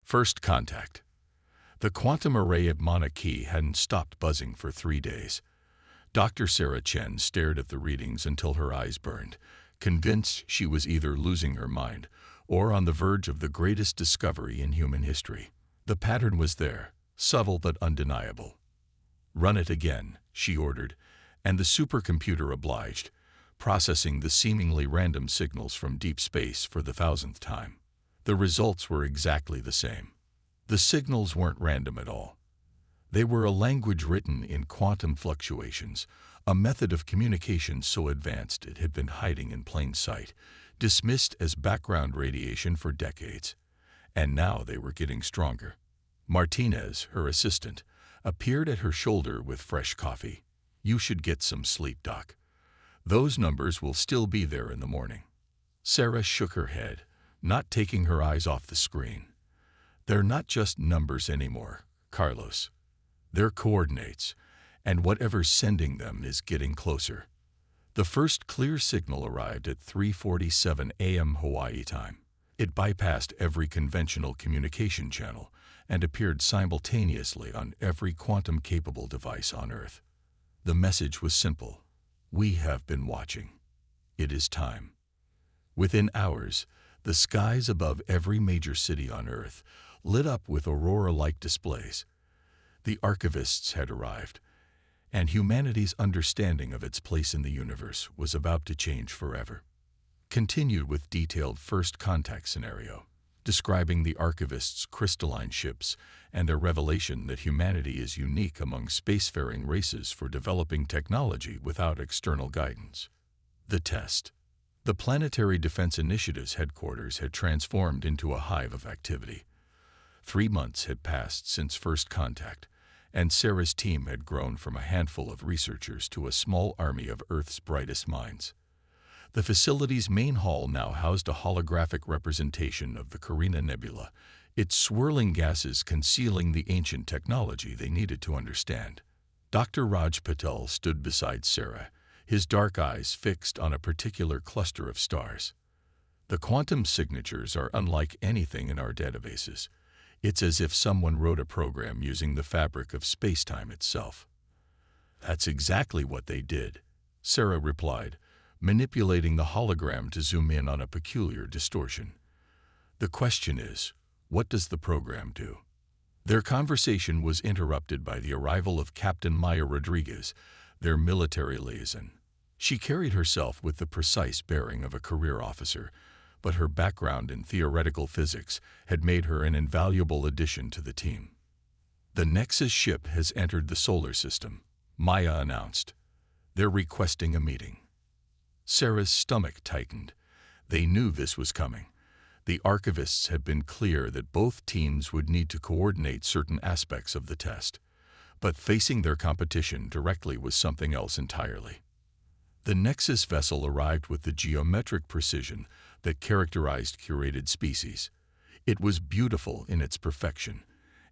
First contact. The quantum array at Mauna Kea hadn't stopped buzzing for 3 days. Dr. Sarah Chen stared at the readings until her eyes burned, convinced she was either losing her mind or on the verge of the greatest discovery in human history. The pattern was there, subtle but undeniable. "Run it again," she ordered, and the supercomputer obliged, processing the seemingly random signals from deep space for the 1,000th time. The results were exactly the same. The signals weren't random at all. They were a language written in quantum fluctuations, a method of communication so advanced it had been hiding in plain sight, dismissed as background radiation for decades. And now they were getting stronger. Martinez, her assistant, appeared at her shoulder with fresh coffee. "You should get some sleep, Doc. Those numbers will still be there in the morning." Sarah shook her head, not taking her eyes off the screen. "They're not just numbers anymore, Carlos. They're coordinates, and whatever's sending them is getting closer." The first clear signal arrived at 3:47 a.m. Hawaii time. It bypassed every conventional communication channel and appeared simultaneously on every quantum-capable device on Earth. The message was simple: "We have been watching. It is time." Within hours, the skies above every major city on Earth lit up with aurora-like displays. The archivists had arrived, and humanity's understanding of its place in the universe was about to change forever. Continued with detailed first contact scenario, describing the archivists' crystalline ships and a revelation that humanity is unique among spacefaring races for developing technology without external guidance. The test. The Planetary Defense Initiative's headquarters had transformed into a hive of activity. 3 months had passed since first contact, and Sarah's team had grown from a handful of researchers to a small army of Earth's brightest minds. The facility's main hall now housed a holographic representation of the Carina Nebula, its swirling gases concealing the ancient technology they needed to understand. Dr. Raj Patel stood beside Sarah, his dark eyes fixed on a particular cluster of stars. "The quantum signatures are unlike anything in our databases. It's as if someone wrote a program using the fabric of space-time itself." "That's exactly what they did," Sarah replied, manipulating the hologram to zoom in on a peculiar distortion. "The question is, what does the program do?" Their conversation was interrupted by the arrival of Captain Maya Rodriguez, their military liaison. She carried herself with the precise bearing of a career officer, but her background in theoretical physics had made her an invaluable addition to the team. "The Nexus ship has entered the solar system," Maya announced. "They're requesting a meeting." Sarah's stomach tightened. They knew this was coming. The archivists had been clear that both teams would need to coordinate certain aspects of the test, but facing their competition directly was something else entirely. The Nexus vessel arrived with the geometric precision that characterized curated species. It was beautiful in its perfection,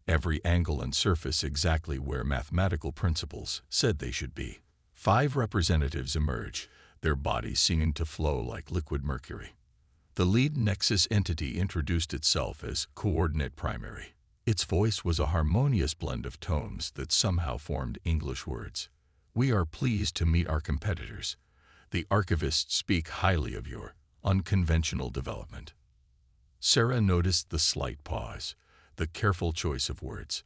every angle and surface exactly where mathematical principles said they should be. 5 representatives emerged, their bodies seeming to flow like liquid mercury. The lead Nexus entity introduced itself as Coordinate Primary. Its voice was a harmonious blend of tones that somehow formed English words. "We are pleased to meet our competitors. The archivists speak highly of your unconventional development." Sarah noticed the slight pause, the careful choice of words.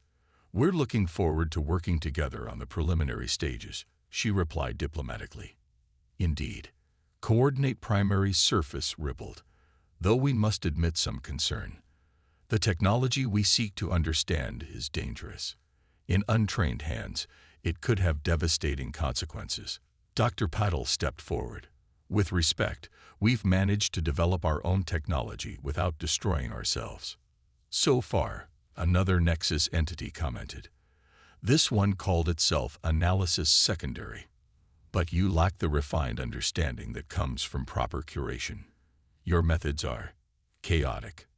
"We're looking forward to working together on the preliminary stages," she replied diplomatically. "Indeed." Coordinate Primary's surface rippled, though we must admit some concern. "The technology we seek to understand is dangerous. In untrained hands, it could have devastating consequences." Dr. Patel stepped forward. "With respect, we've managed to develop our own technology without destroying ourselves." "So far," another Nexus entity commented. "This one called itself Analysis Secondary. But you lack the refined understanding that comes from proper curation. Your methods are chaotic."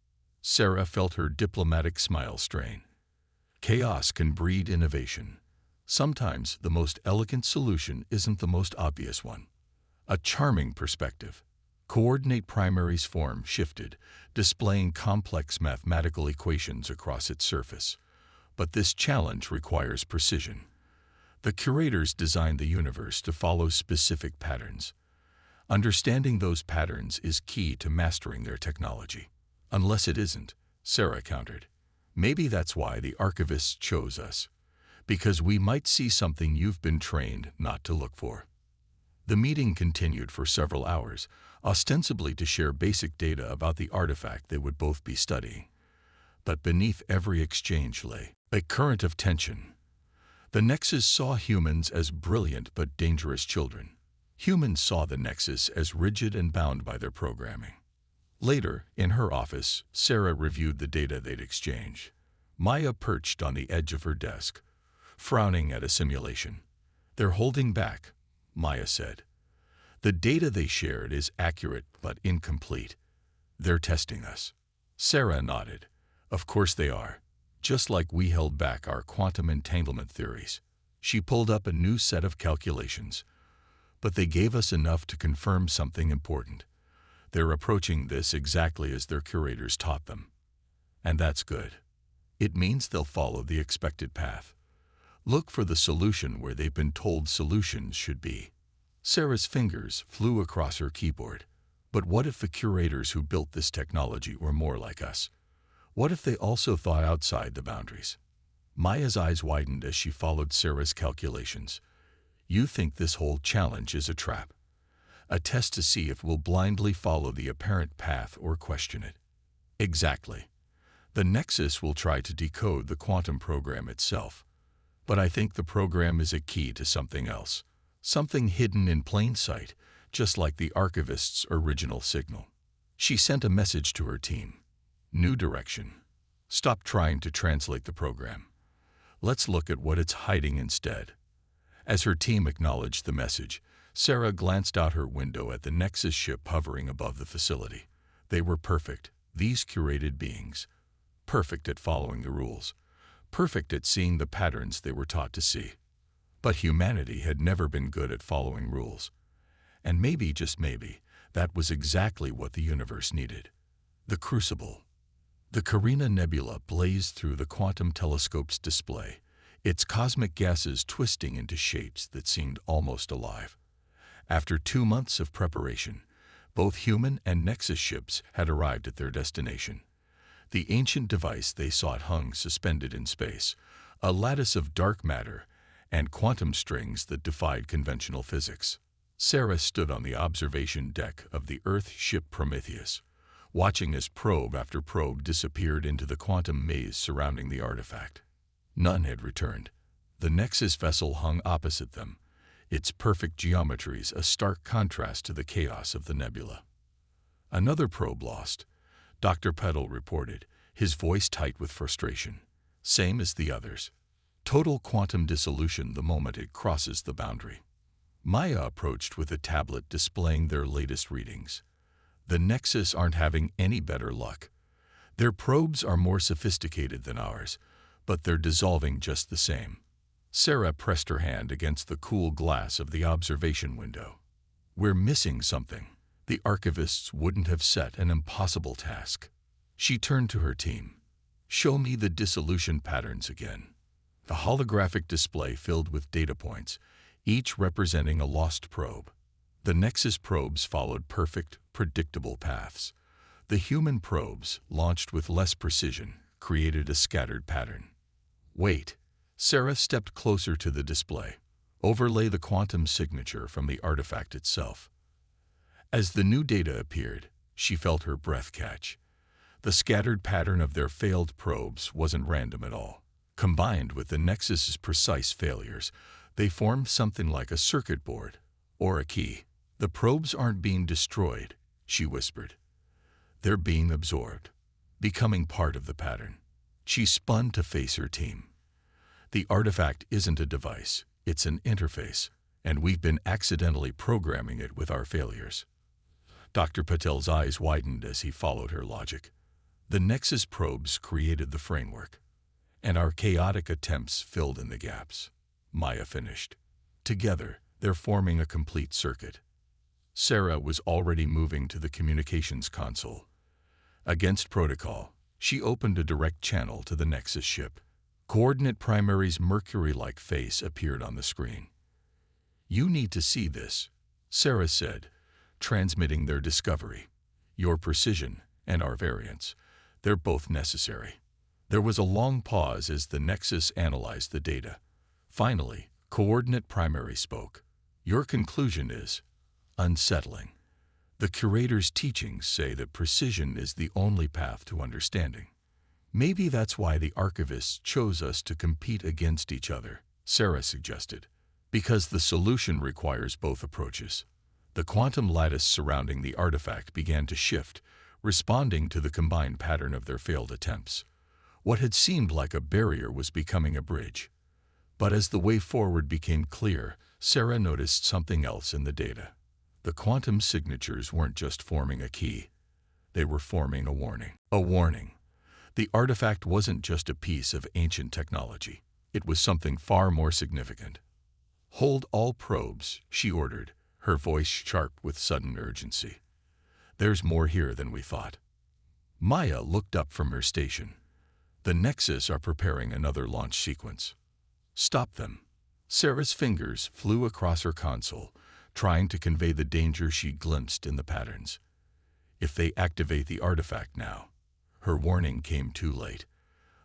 Sarah felt her diplomatic smile strain. "Chaos can breed innovation. Sometimes the most elegant solution isn't the most obvious one." A charming perspective. Coordinate primary's form shifted, displaying complex mathematical equations across its surface. But this challenge requires precision. The curators designed the universe to follow specific patterns. Understanding those patterns is key to mastering their technology. Unless it isn't, Sarah countered. Maybe that's why the archivists chose us. Because we might see something you've been trained not to look for. The meeting continued for several hours, ostensibly to share basic data about the artifact they would both be studying. But beneath every exchange lay a current of tension. The Nexus saw humans as brilliant but dangerous children. Humans saw the Nexus as rigid and bound by their programming. Later, in her office, Sarah reviewed the data they'd exchanged. Maya perched on the edge of her desk, frowning at a simulation. "They're holding back," Maya said. "The data they shared is accurate but incomplete. They're testing us." Sarah nodded. "Of course they are. Just like we held back our quantum entanglement theories." She pulled up a new set of calculations. "But they gave us enough to confirm something important. They're approaching this exactly as their curators taught them. And that's good. It means they'll follow the expected path. Look for the solution where they've been told solutions should be." Sarah's fingers flew across her keyboard. But what if the curators who built this technology were more like us? What if they also thought outside the boundaries? Maya's eyes widened as she followed Sarah's calculations. "You think this whole challenge is a trap? A test to see if we'll blindly follow the apparent path or question it?" "Exactly. The Nexus will try to decode the quantum program itself. But I think the program is a key to something else. Something hidden in plain sight, just like the archivist's original signal." She sent a message to her team. "New direction. Stop trying to translate the program. Let's look at what it's hiding instead." As her team acknowledged the message, Sarah glanced out her window at the Nexus ship hovering above the facility. They were perfect, these curated beings. Perfect at following the rules. Perfect at seeing the patterns they were taught to see. But humanity had never been good at following rules. And maybe, just maybe, that was exactly what the universe needed. The Crucible. The Carina Nebula blazed through the quantum telescope's display, its cosmic gases twisting into shapes that seemed almost alive. After 2 months of preparation, both human and Nexus ships had arrived at their destination. The ancient device they sought hung suspended in space, a lattice of dark matter and quantum strings that defied conventional physics. Sarah stood on the observation deck of the Earth ship Prometheus, watching as probe after probe disappeared into the quantum maze surrounding the artifact. None had returned. The Nexus vessel hung opposite them, its perfect geometries a stark contrast to the chaos of the nebula. "Another probe lost," Dr. Peddle reported, his voice tight with frustration. "Same as the others. Total quantum dissolution the moment it crosses the boundary." Maya approached with a tablet displaying their latest readings. "The Nexus aren't having any better luck. Their probes are more sophisticated than ours, but they're dissolving just the same." Sarah pressed her hand against the cool glass of the observation window. "We're missing something. The archivists wouldn't have set an impossible task." She turned to her team. "Show me the dissolution patterns again." The holographic display filled with data points, each representing a lost probe. The Nexus probes followed perfect, predictable paths. The human probes, launched with less precision, created a scattered pattern. "Wait." Sarah stepped closer to the display. "Overlay the quantum signature from the artifact itself." As the new data appeared, she felt her breath catch. The scattered pattern of their failed probes wasn't random at all. Combined with the Nexus's precise failures, they formed something like a circuit board, or a key. "The probes aren't being destroyed," she whispered. "They're being absorbed, becoming part of the pattern." She spun to face her team. "The artifact isn't a device, it's an interface, and we've been accidentally programming it with our failures." Dr. Patel's eyes widened as he followed her logic. "The Nexus probes created the framework, and our chaotic attempts filled in the gaps," Maya finished. "Together, they're forming a complete circuit." Sarah was already moving to the communications console. Against protocol, she opened a direct channel to the Nexus ship. Coordinate Primary's Mercury-like face appeared on the screen. "You need to see this," Sarah said, transmitting their discovery. "Your precision and our variance, they're both necessary." There was a long pause as the Nexus analyzed the data. Finally, Coordinate Primary spoke. "Your conclusion is unsettling. The Curators' teachings say that precision is the only path to understanding. Maybe that's why the archivists chose us to compete against each other," Sarah suggested. "Because the solution requires both approaches." The quantum lattice surrounding the artifact began to shift, responding to the combined pattern of their failed attempts. What had seemed like a barrier was becoming a bridge. But as the way forward became clear, Sarah noticed something else in the data. The quantum signatures weren't just forming a key. They were forming a warning. A warning. The artifact wasn't just a piece of ancient technology. It was something far more significant. "Hold all probes," she ordered, her voice sharp with sudden urgency. "There's more here than we thought." Maya looked up from her station. "The Nexus are preparing another launch sequence." "Stop them." Sarah's fingers flew across her console, trying to convey the danger she glimpsed in the patterns. "If they activate the artifact now." Her warning came too late.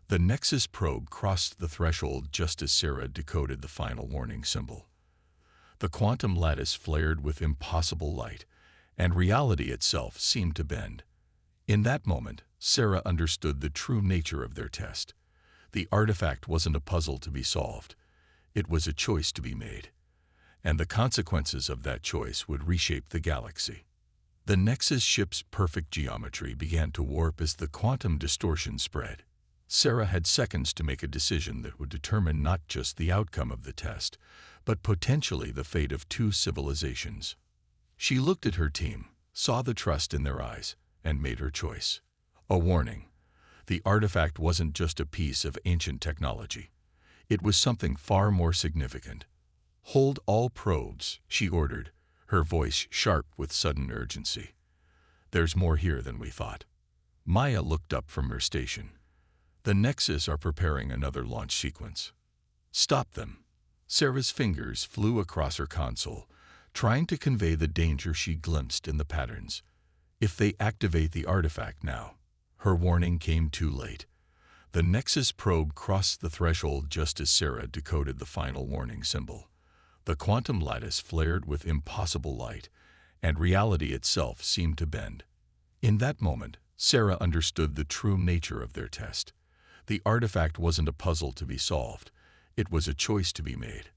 The Nexus probe crossed the threshold just as Sarah decoded the final warning symbol. The quantum lattice flared with impossible light, and reality itself seemed to bend. In that moment, Sarah understood the true nature of their test. The artifact wasn't a puzzle to be solved. It was a choice to be made. And the consequences of that choice would reshape the galaxy. The Nexus ship's perfect geometry began to warp as the quantum distortion spread. Sarah had seconds to make a decision that would determine not just the outcome of the test, but potentially the fate of two civilizations. She looked at her team, saw the trust in their eyes, and made her choice. A warning. The artifact wasn't just a piece of ancient technology. It was something far more significant. "Hold all probes," she ordered, her voice sharp with sudden urgency. "There's more here than we thought." Maya looked up from her station. "The Nexus are preparing another launch sequence." "Stop them." Sarah's fingers flew across her console, trying to convey the danger she glimpsed in the patterns. "If they activate the artifact now." Her warning came too late. The Nexus probe crossed the threshold just as Sarah decoded the final warning symbol. The quantum lattice flared with impossible light, and reality itself seemed to bend. In that moment, Sarah understood the true nature of their test. The artifact wasn't a puzzle to be solved. It was a choice to be made.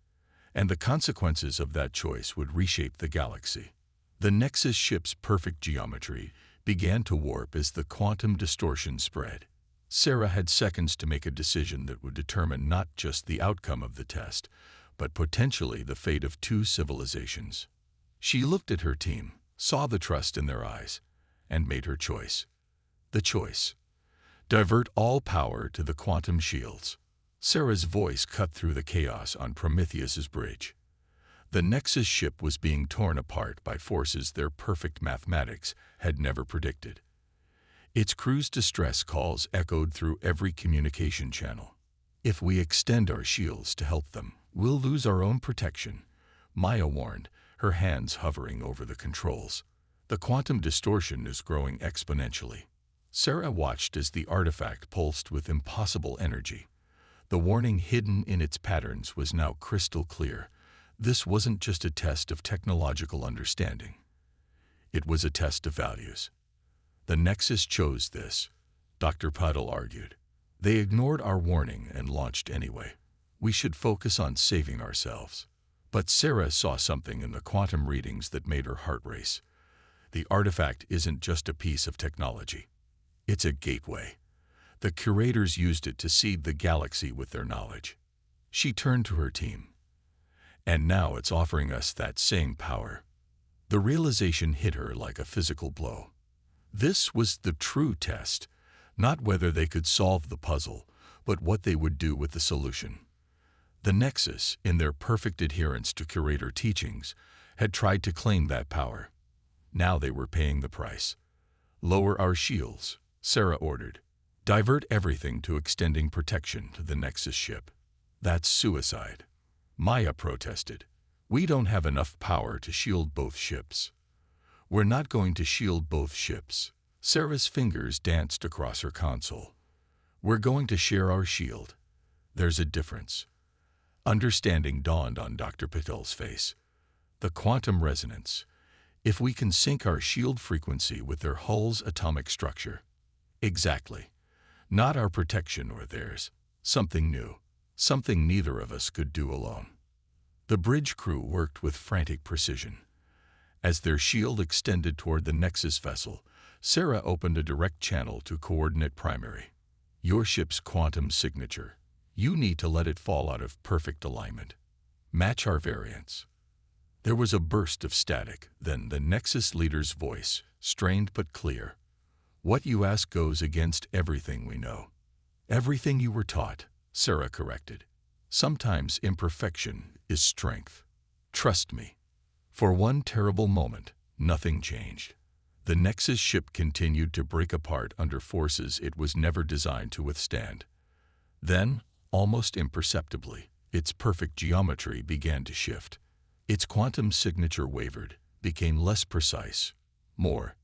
And the consequences of that choice would reshape the galaxy. The Nexus ship's perfect geometry began to warp as the quantum distortion spread. Sarah had seconds to make a decision that would determine not just the outcome of the test, but potentially the fate of two civilizations. She looked at her team, saw the trust in their eyes, and made her choice. The choice. Divert all power to the quantum shields. Sarah's voice cut through the chaos on Prometheus's bridge. The Nexus ship was being torn apart by forces their perfect mathematics had never predicted. Its crew's distress calls echoed through every communication channel. "If we extend our shields to help them, we'll lose our own protection," Maya warned, her hands hovering over the controls. "The quantum distortion is growing exponentially." Sarah watched as the artifact pulsed with impossible energy. The warning hidden in its patterns was now crystal clear. This wasn't just a test of technological understanding. It was a test of values. "The Nexus chose this," Dr. Puddle argued. "They ignored our warning and launched anyway. We should focus on saving ourselves." But Sarah saw something in the quantum readings that made her heart race. The artifact isn't just a piece of technology. It's a gateway. The Curators used it to seed the galaxy with their knowledge. She turned to her team. "And now it's offering us that same power." The realization hit her like a physical blow. This was the true test, not whether they could solve the puzzle, but what they would do with the solution. The Nexus, in their perfect adherence to Curator teachings, had tried to claim that power. Now they were paying the price. "Lower our shields," Sarah ordered. "Divert everything to extending protection to the Nexus ship." "That's suicide," Maya protested. "We don't have enough power to shield both ships." "We're not going to shield both ships." Sarah's fingers danced across her console. "We're going to share our shield. There's a difference." Understanding dawned on Dr. Patel's face. "The quantum resonance. If we can sync our shield frequency with their hull's atomic structure." "Exactly. Not our protection or theirs. Something new. Something neither of us could do alone." The bridge crew worked with frantic precision. As their shield extended toward the Nexus vessel, Sarah opened a direct channel to Coordinate Primary. "Your ship's quantum signature. You need to let it fall out of perfect alignment. Match our variance." There was a burst of static, then the Nexus leader's voice, strained but clear. "What you ask goes against everything we know." "Everything you were taught," Sarah corrected. "Sometimes imperfection is strength. Trust me." For one terrible moment, nothing changed. The Nexus ship continued to break apart under forces it was never designed to withstand. Then, almost imperceptibly, its perfect geometry began to shift. Its quantum signature wavered, became less precise, more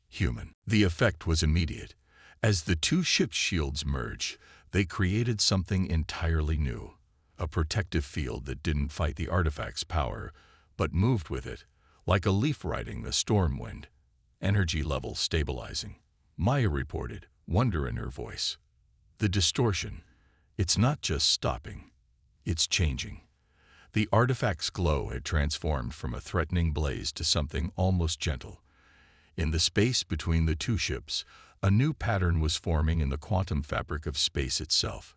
human. The effect was immediate. As the two ships' shields merged, they created something entirely new. A protective field that didn't fight the artifact's power, but moved with it, like a leaf riding the storm wind. Energy levels stabilizing. Maya reported, wonder in her voice. "The distortion. It's not just stopping. It's changing." The artifact's glow had transformed from a threatening blaze to something almost gentle. In the space between the two ships, a new pattern was forming in the quantum fabric of space itself.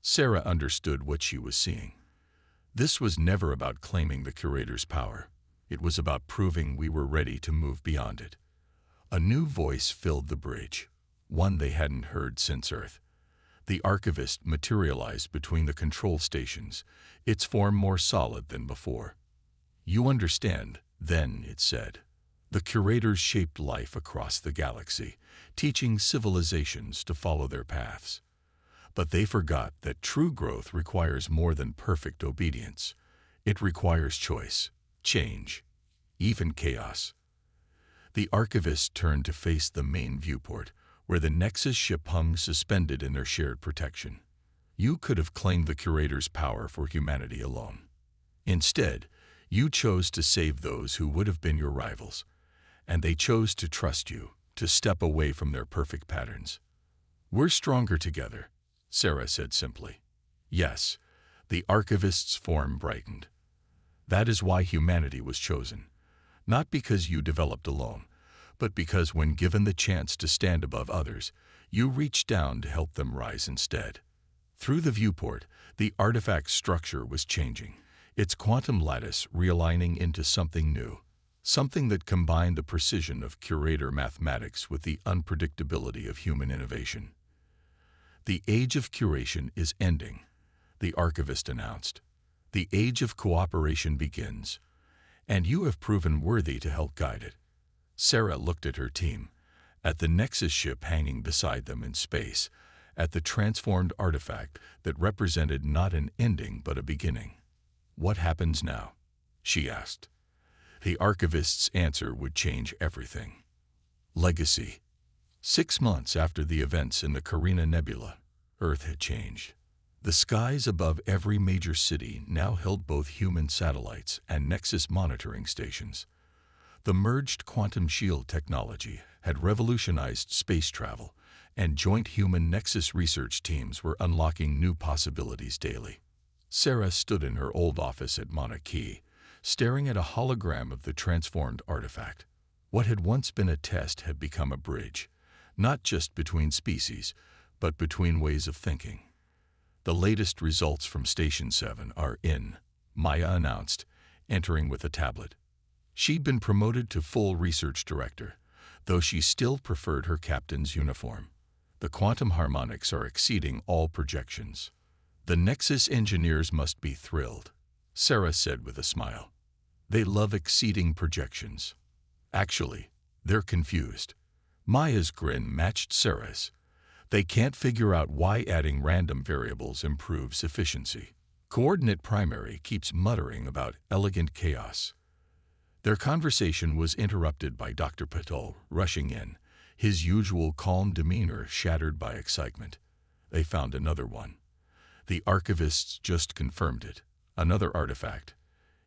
Sarah understood what she was seeing. This was never about claiming the Curator's power. It was about proving we were ready to move beyond it. A new voice filled the bridge, one they hadn't heard since Earth. The archivist materialized between the control stations, its form more solid than before. "You understand," then it said. "The Curators shaped life across the galaxy, teaching civilizations to follow their paths. But they forgot that true growth requires more than perfect obedience. It requires choice, change, even chaos." The archivist turned to face the main viewport, where the Nexus ship hung suspended in their shared protection. "You could have claimed the Curator's power for humanity alone. Instead, you chose to save those who would have been your rivals, and they chose to trust you, to step away from their perfect patterns. We're stronger together," Sarah said simply. "Yes," the archivist's form brightened. "That is why humanity was chosen. Not because you developed alone, but because when given the chance to stand above others, you reached down to help them rise instead." Through the viewport, the artifact's structure was changing, its quantum lattice realigning into something new, something that combined the precision of Curator mathematics with the unpredictability of human innovation. "The age of curation is ending," the archivist announced. "The age of cooperation begins, and you have proven worthy to help guide it." Sarah looked at her team, at the Nexus ship hanging beside them in space, at the transformed artifact that represented not an ending but a beginning. "What happens now?" she asked. The archivist's answer would change everything. Legacy. 6 months after the events in the Carina Nebula, Earth had changed. The skies above every major city now held both human satellites and Nexus monitoring stations. The merged quantum shield technology had revolutionized space travel, and joint human Nexus research teams were unlocking new possibilities daily. Sarah stood in her old office at Mauna Kea, staring at a hologram of the transformed artifact. What had once been a test had become a bridge, not just between species, but between ways of thinking. "The latest results from Station 7 are in," Maya announced, entering with a tablet. She'd been promoted to full research director, though she still preferred her captain's uniform. "The quantum harmonics are exceeding all projections. The Nexus engineers must be thrilled," Sarah said with a smile. "They love exceeding projections. Actually, They're confused. Maya's grin matched Sarah's. They can't figure out why adding random variables improves efficiency. Coordinate primary keeps muttering about elegant chaos. Their conversation was interrupted by Dr. Patel rushing in, his usual calm demeanor shattered by excitement. They found another one. The archivists just confirmed it. Another artifact.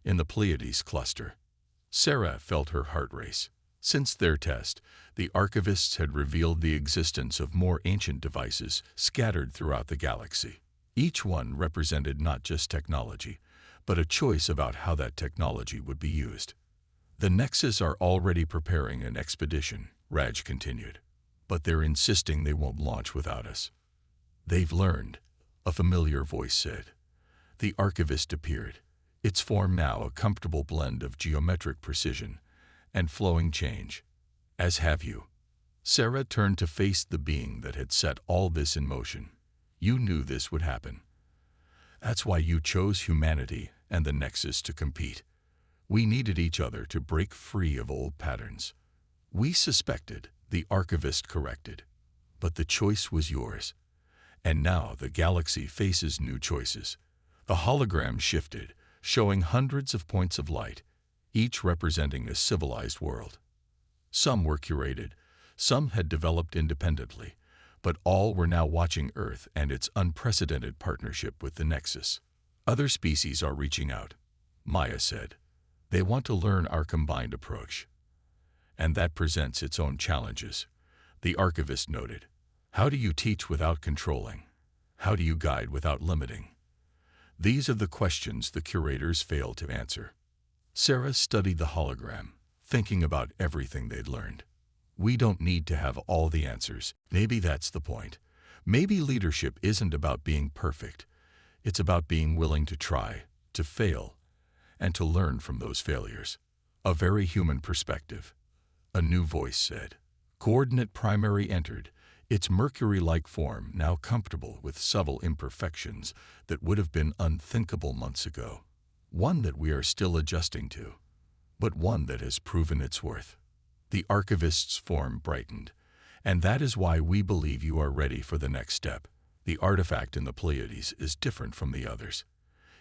In the Pleiades cluster. Sarah felt her heart race. Since their test, the archivists had revealed the existence of more ancient devices scattered throughout the galaxy. Each one represented not just technology, but a choice about how that technology would be used. The Nexus are already preparing an expedition, Raj continued, but they're insisting they won't launch without us. They've learned, a familiar voice said. The archivist appeared, its form now a comfortable blend of geometric precision and flowing change. As have you. Sarah turned to face the being that had set all this in motion. You knew this would happen. That's why you chose humanity and the Nexus to compete. We needed each other to break free of old patterns. We suspected, the archivist corrected, but the choice was yours. And now the galaxy faces new choices. The hologram shifted, showing hundreds of points of light, each representing a civilized world. Some were curated, some had developed independently, but all were now watching Earth and its unprecedented partnership with the Nexus. Other species are reaching out, Maya said. They want to learn our combined approach. And that presents its own challenges, the archivist noted. How do you teach without controlling? How do you guide without limiting? These are the questions the curators failed to answer. Sarah studied the hologram, thinking about everything they'd learned. We don't need to have all the answers. Maybe that's the point. Maybe leadership isn't about being perfect. It's about being willing to try, to fail, and to learn from those failures. A very human perspective. A new voice said. Coordinate primary entered, its Mercury-like form now comfortable with subtle imperfections that would have been unthinkable months ago. One that we are still adjusting to, but one that has proven its worth. The archivist's form brightened, and that is why we believe you are ready for the next step. The artifact in the Pleiades is different from the others.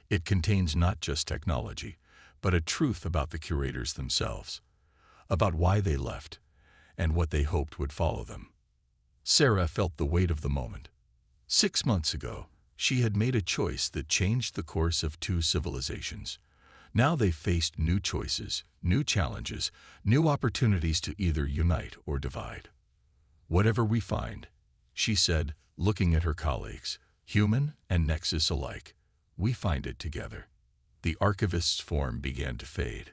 It contains not just technology, but a truth about the curators themselves, about why they left, and what they hoped would follow them. Sarah felt the weight of the moment. 6 months ago, she had made a choice that changed the course of 2 civilizations. Now they faced new choices, new challenges, new opportunities to either unite or divide. Whatever we find, she said, looking at her colleagues, human and Nexus alike, we find it together. The archivist's form began to fade.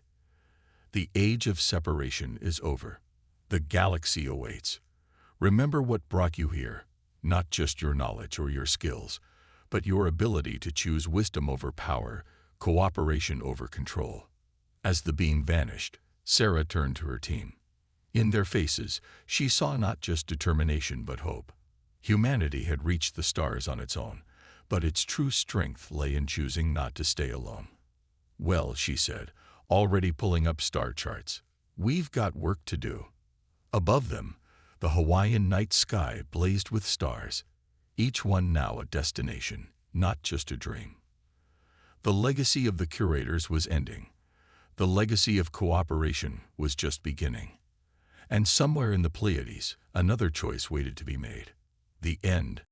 The age of separation is over. The galaxy awaits. Remember what brought you here, not just your knowledge or your skills, but your ability to choose wisdom over power, cooperation over control. As the being vanished, Sarah turned to her team. In their faces, she saw not just determination but hope. Humanity had reached the stars on its own, but its true strength lay in choosing not to stay alone. Well, she said, already pulling up star charts, we've got work to do. Above them, the Hawaiian night sky blazed with stars, each one now a destination, not just a dream. The legacy of the curators was ending. The legacy of cooperation was just beginning. And somewhere in the Pleiades, another choice waited to be made. The end